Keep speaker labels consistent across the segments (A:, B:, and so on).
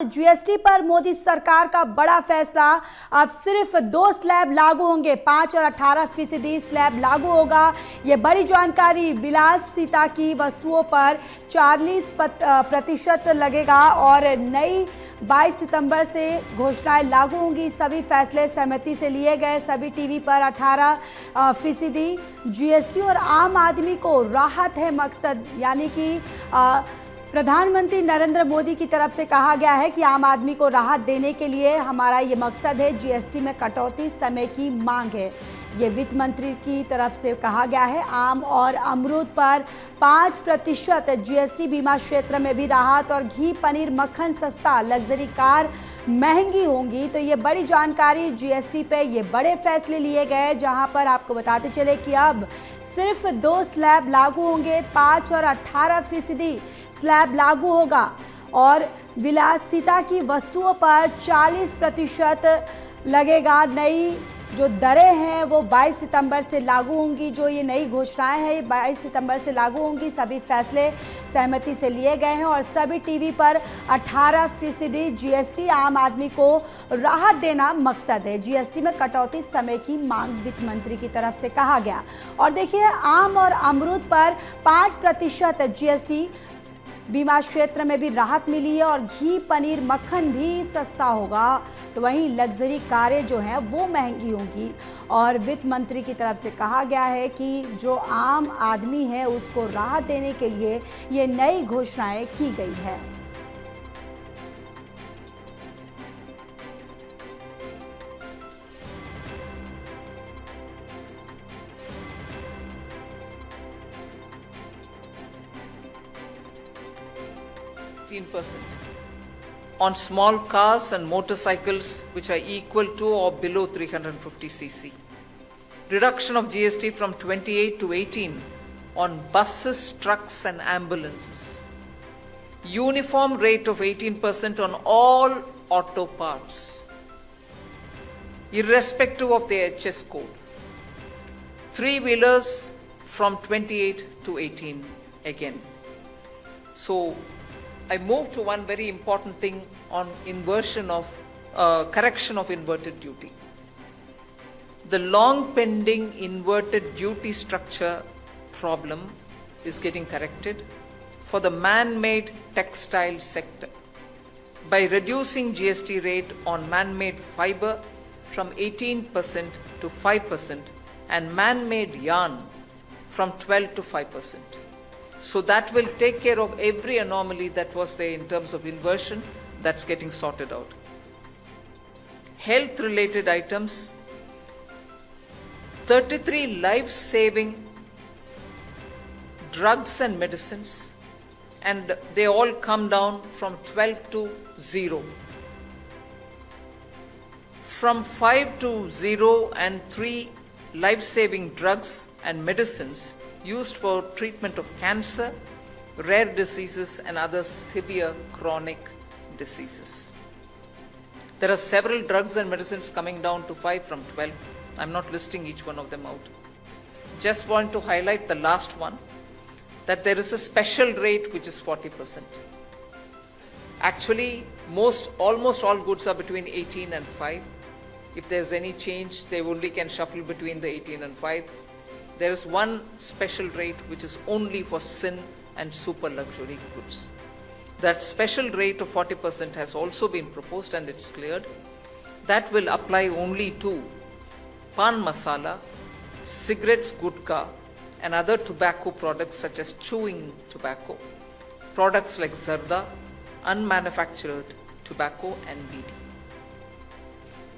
A: GST पर मोदी सरकार का बड़ा फैसला। अब सिर्फ 2 स्लैब लागू होंगे, 5 और 18% स्लैब लागू होगा। ये बड़ी जानकारी। विलासिता की वस्तुओं पर 40% लगेगा और नई 22 सितंबर से घोषणाएं लागू होंगी। सभी फैसले सहमति से लिए गए। सभी टीवी पर 18% जीएसटी और आम आदमी को राहत है मकसद, यानी कि प्रधानमंत्री नरेंद्र मोदी की तरफ से कहा गया है कि आम आदमी को राहत देने के लिए हमारा ये मकसद है। जीएसटी में कटौती समय की मांग है, ये वित्त मंत्री की तरफ से कहा गया है। आम और अमरूद पर 5% जीएसटी, बीमा क्षेत्र में भी राहत और घी, पनीर, मक्खन सस्ता, लग्जरी कार महंगी होंगी। तो ये बड़ी जानकारी। जीएसटी पे ये बड़े फैसले लिए गए, जहां पर आपको बताते चले कि अब सिर्फ 2 स्लैब लागू होंगे, 5 और 18% स्लैब लागू होगा और विलासिता की वस्तुओं पर 40% लगेगा। नई जो दरें हैं वो 22 सितंबर से लागू होंगी। जो ये नई घोषणाएं हैं 22 सितंबर से लागू होंगी। सभी फैसले सहमति से लिए गए हैं और सभी टीवी पर 18% जीएसटी, आम आदमी को राहत देना मकसद है। जीएसटी में कटौती समय की मांग वित्त मंत्री की तरफ से कहा गया। और देखिए, आम और अमरूद पर 5% जीएसटी, बीमा क्षेत्र में भी राहत मिली है और घी, पनीर, मक्खन भी सस्ता होगा। तो वहीं लग्जरी कारें जो हैं वो महंगी होंगी। और वित्त मंत्री की तरफ से कहा गया है कि जो आम आदमी है उसको राहत देने के लिए ये नई घोषणाएं की गई है।
B: on small cars and motorcycles which are equal to or below 350 cc. Reduction of GST from 28 to 18 on buses, trucks and ambulances. Uniform rate of 18% on all auto parts, irrespective of their HS code. 3-wheelers from 28 to 18 again. So I move to one very important thing on inversion of correction of inverted duty. The long pending inverted duty structure problem is getting corrected for the man-made textile sector by reducing GST rate on man-made fiber from 18% to 5% and man-made yarn from 12 to 5%. So that will take care of every anomaly that was there in terms of inversion. That's getting sorted out. Health related items, 33 life-saving drugs and medicines, and they all come down from 12 to 0. From 5 to 0 and 3 life-saving drugs and medicines used for treatment of cancer, rare diseases and other severe chronic diseases. There are several drugs and medicines coming down to 5 from 12. I'm not listing each one of them out. Just want to highlight the last one, that there is a special rate which is 40%. Actually, almost all goods are between 18 and 5. If there's any change, they only can shuffle between the 18 and 5. There is one special rate which is only for sin and super luxury goods. That special rate of 40% has also been proposed and it's cleared. That will apply only to pan masala, cigarettes, gutka and other tobacco products such as chewing tobacco, products like zarda, unmanufactured tobacco and BD.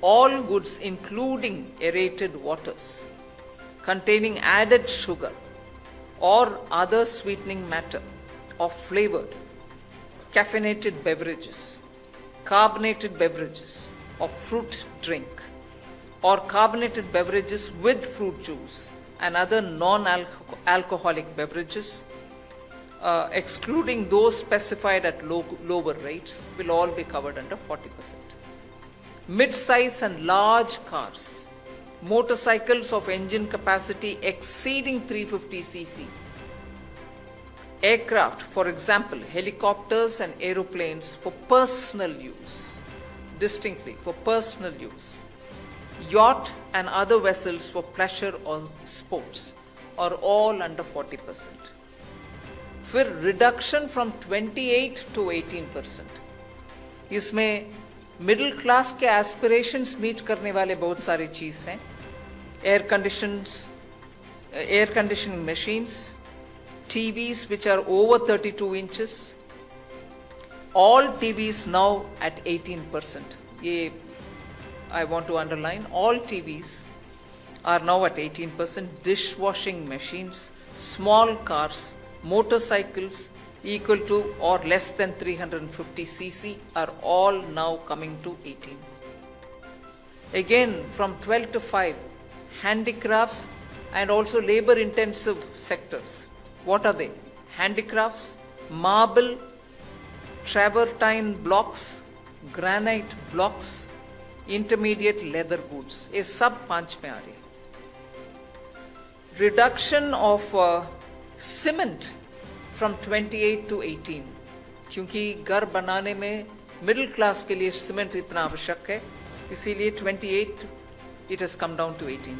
B: All goods including aerated waters containing added sugar or other sweetening matter or flavored, caffeinated beverages, carbonated beverages or fruit drink, or carbonated beverages with fruit juice and other non-alcoholic beverages, excluding those specified at lower rates, will all be covered under 40%. Mid-size and large cars, motorcycles of engine capacity exceeding 350 cc, Aircraft, for example, helicopters and aeroplanes for personal use, distinctly for personal use. Yacht and other vessels for pleasure or sports are all under 40%. फिर reduction from 28 to 18%. इसमें middle class के aspirations meet करने वाले बहुत सारी चीज हैं. Air conditioning machines, TVs which are over 32 inches, all TVs now at 18%. ये I want to underline, all TVs are now at 18%. Dishwashing machines, small cars, motorcycles equal to or less than 350 cc are all now coming to 18. Again, from 12 to 5, handicrafts and also labor intensive sectors. What are they? Handicrafts, marble, travertine blocks, granite blocks, intermediate leather goods. ये सब 5 में आ रही है. Reduction of cement from 28 to 18, क्योंकि घर बनाने में middle class के लिए सीमेंट इतना आवश्यक है, इसीलिए 28 it has come down to 18.